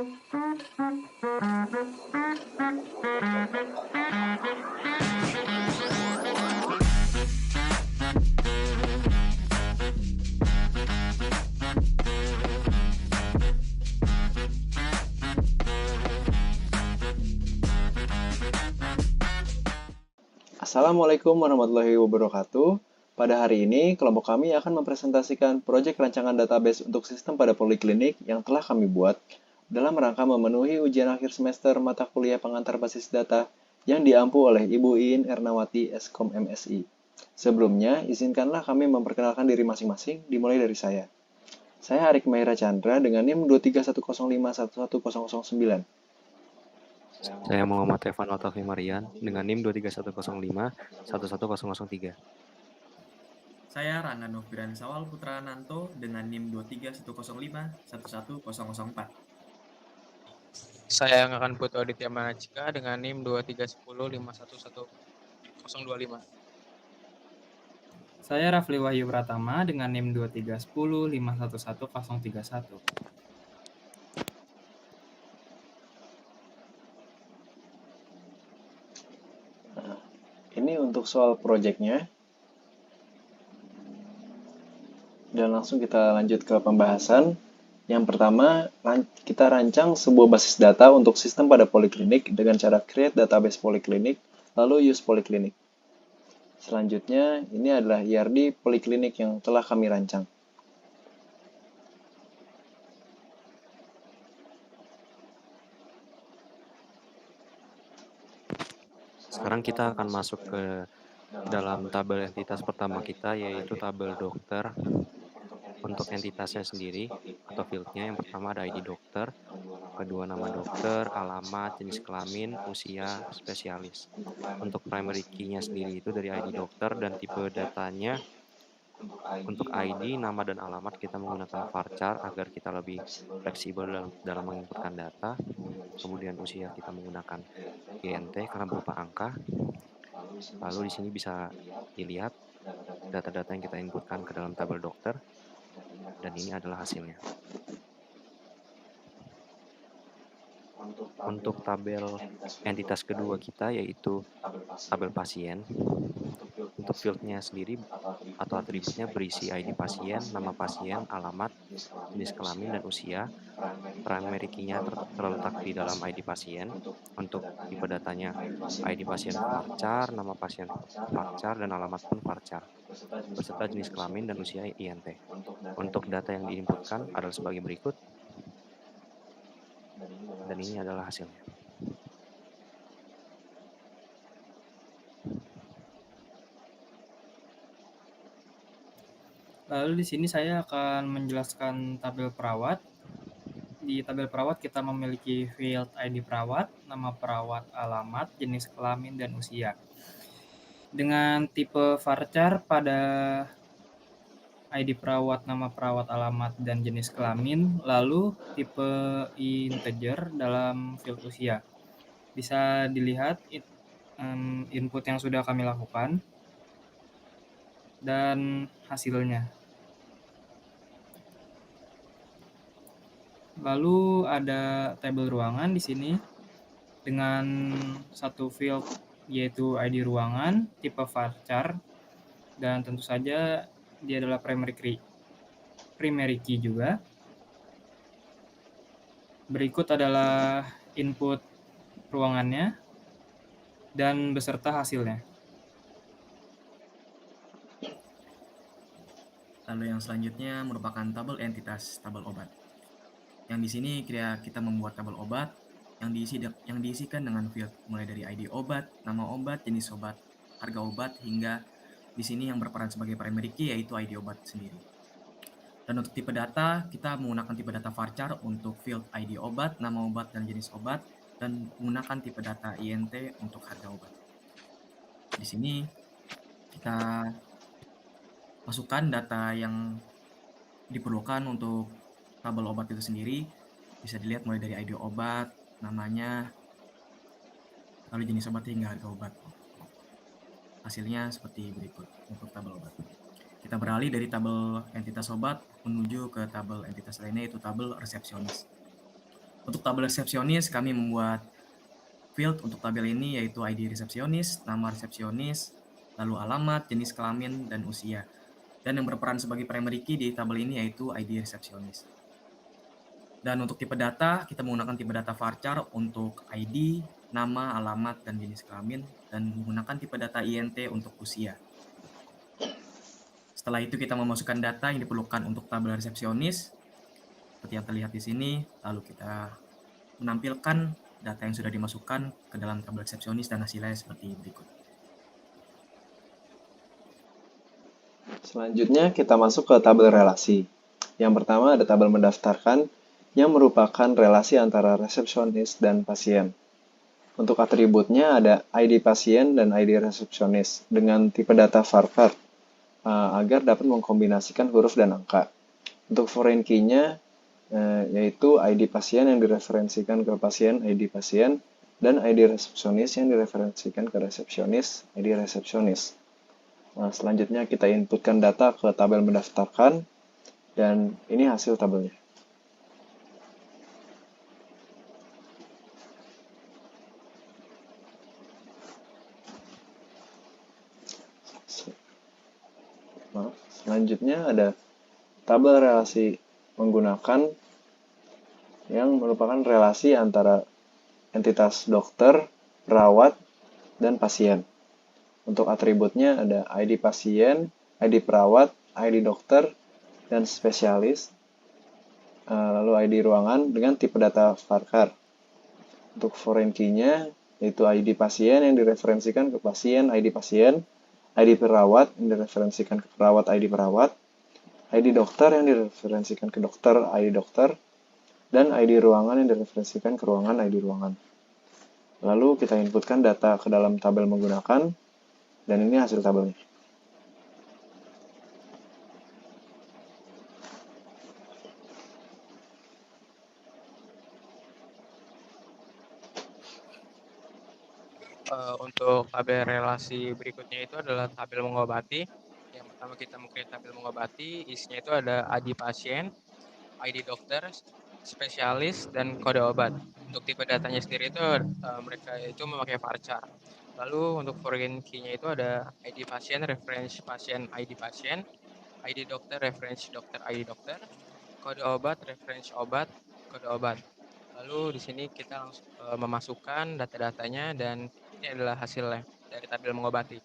Assalamualaikum warahmatullahi wabarakatuh. Pada hari ini, kelompok kami akan mempresentasikan proyek rancangan database untuk sistem pada poliklinik yang telah kami buat dalam rangka memenuhi ujian akhir semester mata kuliah pengantar basis data yang diampu oleh Ibu Iin Ernawati Eskom MSI. Sebelumnya, izinkanlah kami memperkenalkan diri masing-masing, dimulai dari saya. Saya Arik Mahira Chandra dengan NIM 231051109. Saya Muhammad Evan Otavi Marian dengan NIM 23105-11003. Saya Rangga Novrian Sawal Putra Nanto dengan NIM 23105-11004. Saya Ngakan Putu Aditya Manajika dengan NIM 2310511025. Saya Rafli Wahyu Pratama dengan NIM 23110111031. Ini untuk soal proyeknya. Dan langsung kita lanjut ke pembahasan. Yang pertama, kita rancang sebuah basis data untuk sistem pada poliklinik dengan cara create database poliklinik, lalu use poliklinik. Selanjutnya, ini adalah IRD poliklinik yang telah kami rancang. Sekarang kita akan masuk ke dalam tabel entitas pertama kita, yaitu tabel dokter. Untuk entitasnya sendiri atau fieldnya, yang pertama ada ID dokter, kedua nama dokter, alamat, jenis kelamin, usia, spesialis. Untuk primary key-nya sendiri itu dari ID dokter dan tipe datanya. Untuk ID, nama dan alamat kita menggunakan varchar agar kita lebih fleksibel dalam menginputkan data. Kemudian usia kita menggunakan INT karena berupa angka. Lalu di sini bisa dilihat data-data yang kita inputkan ke dalam tabel dokter. Dan ini adalah hasilnya. Untuk tabel entitas kedua kita yaitu tabel pasien. Untuk fieldnya sendiri atau atributnya berisi ID pasien, nama pasien, alamat, jenis kelamin, dan usia. Primary key-nya terletak di dalam ID pasien. Untuk tipe datanya ID pasien varchar, nama pasien varchar, dan alamat pun varchar, beserta jenis kelamin dan usia INT. Untuk data yang diinputkan adalah sebagai berikut. Dan ini adalah hasilnya. Lalu di sini saya akan menjelaskan tabel perawat. Di tabel perawat kita memiliki field ID perawat, nama perawat, alamat, jenis kelamin, dan usia. Dengan tipe varchar pada ID perawat, nama perawat, alamat, dan jenis kelamin, lalu tipe integer dalam field usia. Bisa dilihat input yang sudah kami lakukan dan hasilnya. Lalu ada tabel ruangan di sini dengan satu field yaitu ID ruangan, tipe varchar, dan tentu saja dia adalah primary key juga. Berikut adalah input ruangannya dan beserta hasilnya. Lalu yang selanjutnya merupakan tabel entitas tabel obat. Yang di sini kita membuat tabel obat yang diisikan dengan field mulai dari ID obat, nama obat, jenis obat, harga obat, hingga di sini yang berperan sebagai primary key yaitu ID obat sendiri. Dan untuk tipe data, kita menggunakan tipe data varchar untuk field ID obat, nama obat, dan jenis obat, dan menggunakan tipe data INT untuk harga obat. Di sini kita masukkan data yang diperlukan untuk tabel obat itu sendiri. Bisa dilihat mulai dari ID obat, namanya, lalu jenis obat hingga harga obat. Hasilnya seperti berikut untuk tabel obat. Kita beralih dari tabel entitas obat menuju ke tabel entitas lainnya, yaitu tabel resepsionis. Untuk tabel resepsionis, kami membuat field untuk tabel ini yaitu ID resepsionis, nama resepsionis, lalu alamat, jenis kelamin, dan usia. Dan yang berperan sebagai primary key di tabel ini yaitu ID resepsionis. Dan untuk tipe data, kita menggunakan tipe data varchar untuk ID, nama, alamat, dan jenis kelamin, dan menggunakan tipe data INT untuk usia. Setelah itu kita memasukkan data yang diperlukan untuk tabel resepsionis, seperti yang terlihat di sini, lalu kita menampilkan data yang sudah dimasukkan ke dalam tabel resepsionis dan hasilnya seperti berikut. Selanjutnya kita masuk ke tabel relasi. Yang pertama ada tabel mendaftarkan yang merupakan relasi antara resepsionis dan pasien. Untuk atributnya ada ID pasien dan ID resepsionis dengan tipe data varchar agar dapat mengkombinasikan huruf dan angka. Untuk foreign key-nya yaitu ID pasien yang direferensikan ke pasien ID pasien dan ID resepsionis yang direferensikan ke resepsionis ID resepsionis. Nah, selanjutnya kita inputkan data ke tabel mendaftarkan dan ini hasil tabelnya. Selanjutnya ada tabel relasi menggunakan yang merupakan relasi antara entitas dokter, perawat, dan pasien. Untuk atributnya ada ID pasien, ID perawat, ID dokter, dan spesialis, lalu ID ruangan dengan tipe data varchar. Untuk foreign key-nya yaitu ID pasien yang direferensikan ke pasien ID pasien, ID perawat yang direferensikan ke perawat ID perawat, ID dokter yang direferensikan ke dokter ID dokter, dan ID ruangan yang direferensikan ke ruangan ID ruangan. Lalu kita inputkan data ke dalam tabel menggunakan, dan ini hasil tabelnya. Untuk tabel relasi berikutnya itu adalah tabel mengobati. Yang pertama kita mengcreate tabel mengobati, isinya itu ada ID pasien, ID dokter, spesialis, dan kode obat. Untuk tipe datanya sendiri itu mereka itu memakai varchar. Lalu untuk foreign key-nya itu ada ID pasien, reference pasien, ID pasien, ID dokter, reference dokter, ID dokter, kode obat, reference obat, kode obat. Lalu di sini kita langsung memasukkan data-datanya dan ini adalah hasilnya dari tabel mengobati.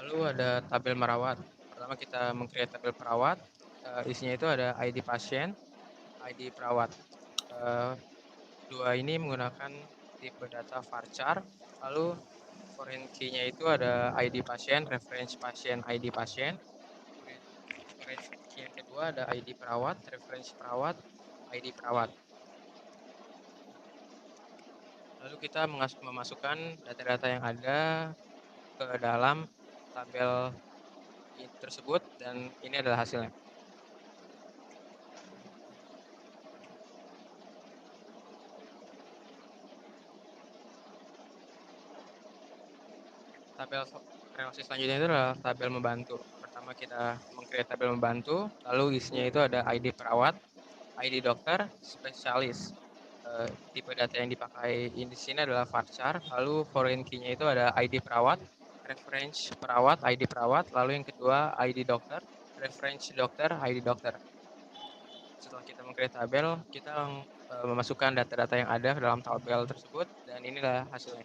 Lalu ada tabel merawat. Pertama kita meng-create tabel perawat. Isinya itu ada ID pasien, ID perawat. Dua ini menggunakan tipe data varchar. Lalu foreign key-nya itu ada ID pasien, reference pasien, ID pasien. Reference key yang kedua ada ID perawat, reference perawat, ID perawat. Lalu kita memasukkan data-data yang ada ke dalam tabel tersebut dan ini adalah hasilnya. Tabel relasi selanjutnya itu adalah tabel membantu. Pertama kita meng-create tabel membantu, lalu isinya itu ada ID perawat, ID dokter, spesialis. Tipe data yang dipakai di sini adalah varchar, lalu foreign key-nya itu ada ID perawat, reference perawat, ID perawat, lalu yang kedua ID dokter, reference dokter, ID dokter. Setelah kita meng-create tabel, kita memasukkan data-data yang ada ke dalam tabel tersebut dan inilah hasilnya.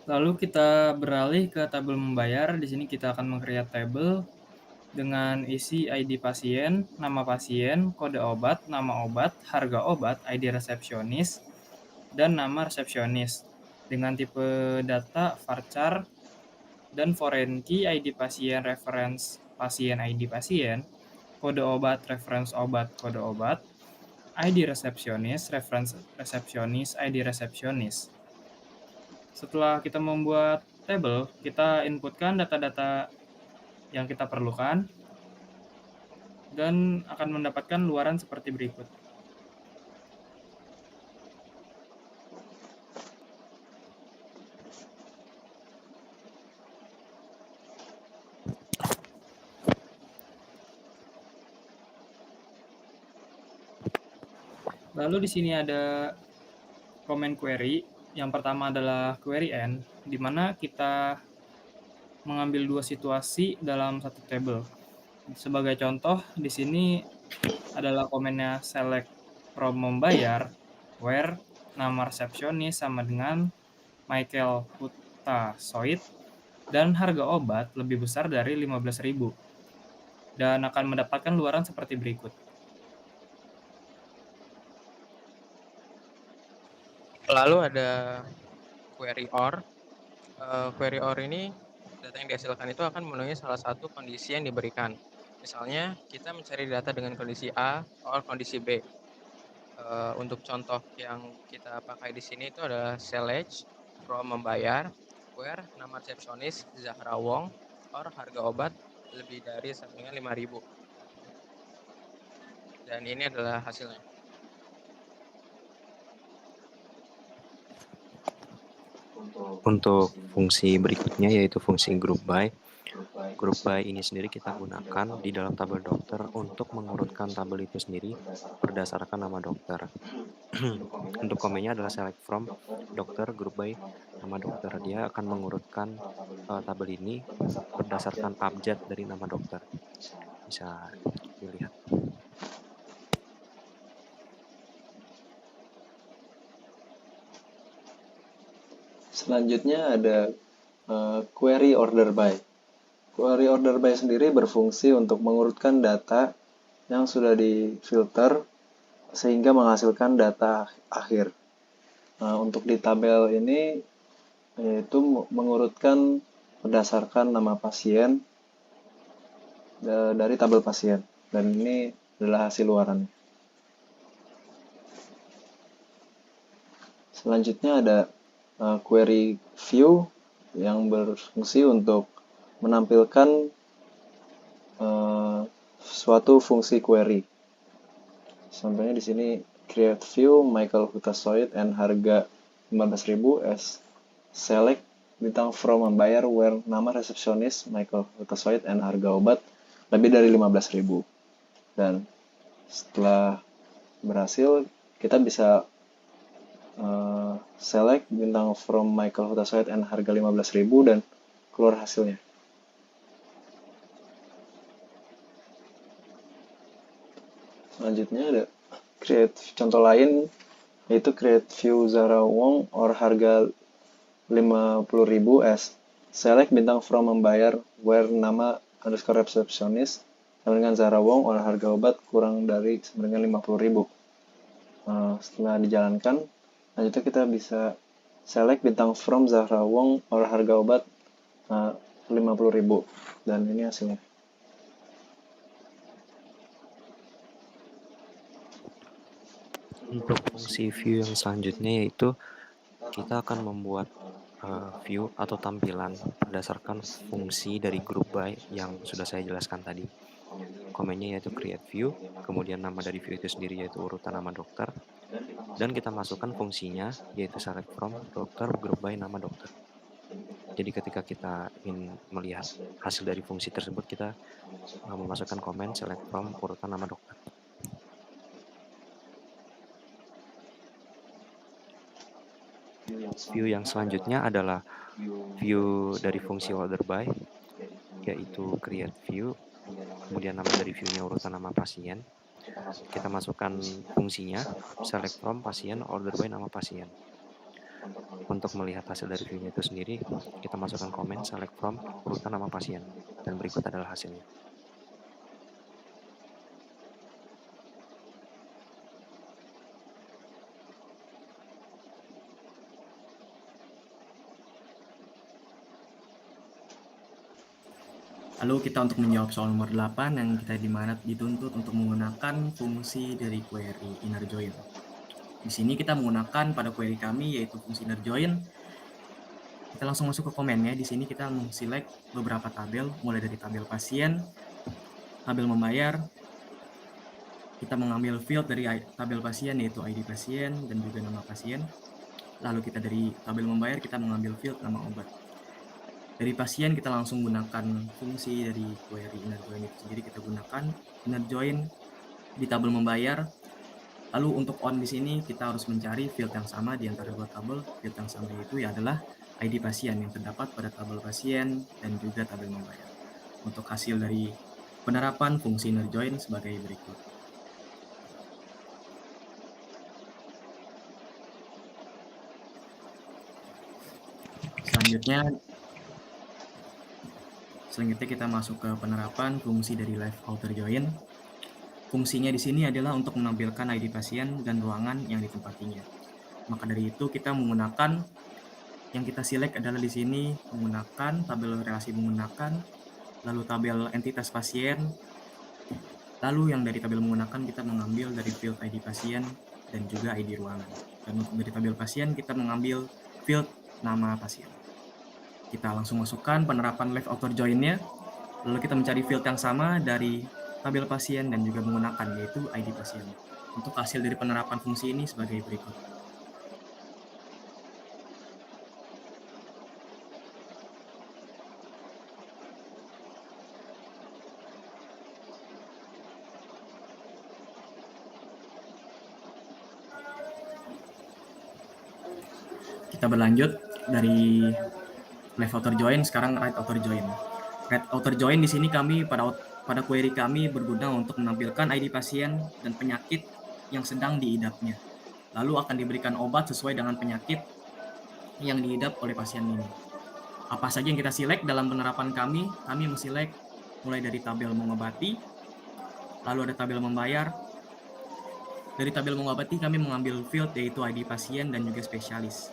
Lalu kita beralih ke tabel membayar. Di sini kita akan meng-create tabel dengan isi ID pasien, nama pasien, kode obat, nama obat, harga obat, ID resepsionis, dan nama resepsionis dengan tipe data varchar dan foreign key ID pasien, reference pasien, ID pasien, kode obat, reference obat, kode obat, ID resepsionis, reference resepsionis, ID resepsionis. Setelah kita membuat tabel, kita inputkan data-data yang kita perlukan dan akan mendapatkan luaran seperti berikut. Lalu di sini ada comment query. Yang pertama adalah query end, di mana kita mengambil dua situasi dalam satu table. Sebagai contoh, di sini adalah komennya select from membayar, where nama resepsionis sama dengan Michael Hutasoit dan harga obat lebih besar dari 15.000 dan akan mendapatkan luaran seperti berikut. Lalu ada query OR. Query OR ini data yang dihasilkan itu akan memenuhi salah satu kondisi yang diberikan. Misalnya kita mencari data dengan kondisi A or kondisi B. Untuk contoh yang kita pakai di sini itu adalah select from membayar, where nama resepsionis Zahra Wong or harga obat lebih dari sama dengan 5.000. Dan ini adalah hasilnya. Untuk fungsi berikutnya yaitu fungsi group by. Group by ini sendiri kita gunakan di dalam tabel dokter untuk mengurutkan tabel itu sendiri berdasarkan nama dokter. Untuk komennya adalah select from dokter group by nama dokter. Dia akan mengurutkan tabel ini berdasarkan abjad dari nama dokter. Bisa dilihat. Selanjutnya ada query order by. Query order by sendiri berfungsi untuk mengurutkan data yang sudah difilter sehingga menghasilkan data akhir. Nah, untuk di tabel ini yaitu mengurutkan berdasarkan nama pasien dari tabel pasien, dan ini adalah hasil luarannya. Selanjutnya ada query view yang berfungsi untuk menampilkan suatu fungsi query. Contohnya di sini create view Michael Hutasoit and harga 15.000 as select bintang from membayar where nama resepsionis Michael Hutasoit and harga obat lebih dari 15.000. Dan setelah berhasil, kita bisa select bintang from Michael Hutasoit and harga 15.000 dan keluar hasilnya. Selanjutnya ada create contoh lain, yaitu create view Zahra Wong or harga 50.000 as select bintang from membayar where nama underscore resepsionis sama dengan Zahra Wong or harga obat kurang dari sama dengan 50.000. Setelah dijalankan, selanjutnya kita bisa select bintang from Zahra Wong or harga obat 50.000, dan ini hasilnya. Untuk fungsi view yang selanjutnya yaitu kita akan membuat view atau tampilan berdasarkan fungsi dari group by yang sudah saya jelaskan tadi. Komennya yaitu create view, kemudian nama dari view itu sendiri yaitu urutan nama dokter, dan kita masukkan fungsinya yaitu select from dokter group by nama dokter. Jadi ketika kita ingin melihat hasil dari fungsi tersebut, kita memasukkan komen select from urutan nama dokter. View yang selanjutnya adalah view dari fungsi order by, yaitu create view, kemudian nama dari view-nya urutan nama pasien. Kita masukkan fungsinya select from pasien order by nama pasien. Untuk melihat hasil dari view-nya itu sendiri, kita masukkan komen select from urutan nama pasien, dan berikut adalah hasilnya. Lalu kita untuk menjawab soal nomor 8 yang kita dimana dituntut untuk menggunakan fungsi dari query inner join. Di sini kita menggunakan pada query kami yaitu fungsi inner join. Kita langsung masuk ke komennya. Di sini kita select beberapa tabel, mulai dari tabel pasien, tabel membayar. Kita mengambil field dari tabel pasien yaitu ID pasien dan juga nama pasien. Lalu kita dari tabel membayar kita mengambil field nama obat. Dari pasien kita langsung gunakan fungsi dari query inner join itu sendiri. Kita gunakan inner join di tabel membayar. Lalu untuk on di sini kita harus mencari field yang sama di antara dua tabel. Field yang sama itu adalah ID pasien yang terdapat pada tabel pasien dan juga tabel membayar. Untuk hasil dari penerapan fungsi inner join sebagai berikut. Selanjutnya kita masuk ke penerapan fungsi dari left outer join. Fungsinya di sini adalah untuk menampilkan ID pasien dan ruangan yang ditempatinya. Maka dari itu kita menggunakan yang kita select adalah di sini menggunakan tabel relasi menggunakan, lalu tabel entitas pasien, lalu yang dari tabel menggunakan kita mengambil dari field ID pasien dan juga ID ruangan. Dan untuk dari tabel pasien kita mengambil field nama pasien. Kita langsung masukkan penerapan left outer join-nya, lalu kita mencari field yang sama dari tabel pasien dan juga menggunakan yaitu ID pasien. Untuk hasil dari penerapan fungsi ini sebagai berikut. Kita berlanjut dari left outer join, sekarang right outer join. Right outer join di sini kami pada query kami berguna untuk menampilkan ID pasien dan penyakit yang sedang diidapnya. Lalu akan diberikan obat sesuai dengan penyakit yang diidap oleh pasien ini. Apa saja yang kita select dalam penerapan kami select mulai dari tabel mengobati, lalu ada tabel membayar. Dari tabel mengobati kami mengambil field yaitu ID pasien dan juga spesialis.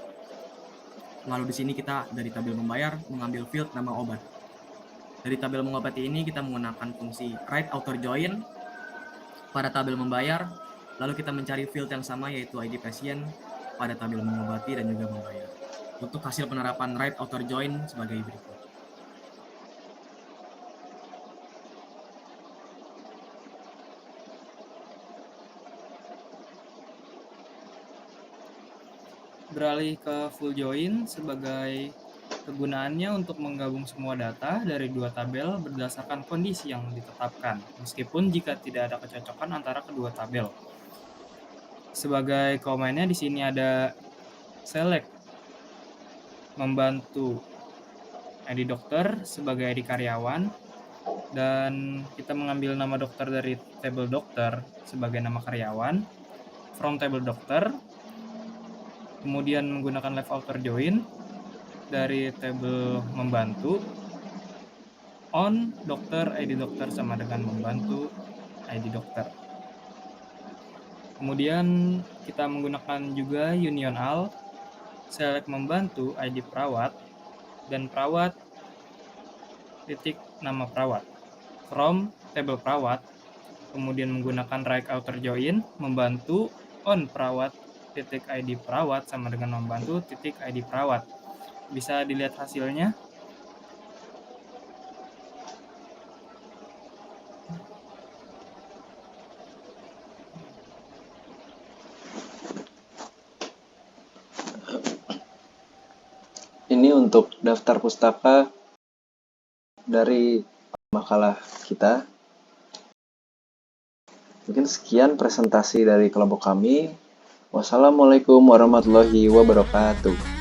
Lalu di sini kita dari tabel membayar mengambil field nama obat. Dari tabel mengobati ini kita menggunakan fungsi right outer join pada tabel membayar, lalu kita mencari field yang sama yaitu ID pasien pada tabel mengobati dan juga membayar. Untuk hasil penerapan right outer join sebagai berikut. Beralih ke full join sebagai kegunaannya untuk menggabung semua data dari dua tabel berdasarkan kondisi yang ditetapkan, meskipun jika tidak ada kecocokan antara kedua tabel. Sebagai komennya di sini ada select membantu ID dokter sebagai ID karyawan, dan kita mengambil nama dokter dari tabel dokter sebagai nama karyawan from tabel dokter, kemudian menggunakan left outer join dari tabel membantu on dokter ID dokter sama dengan membantu ID dokter. Kemudian kita menggunakan juga union all, select membantu ID perawat dan perawat titik nama perawat from tabel perawat, kemudian menggunakan right outer join membantu on perawat titik ID perawat sama dengan membantu titik ID perawat. Bisa dilihat hasilnya. Ini untuk daftar pustaka dari makalah kita. Mungkin sekian presentasi dari kelompok kami. Wassalamualaikum warahmatullahi wabarakatuh.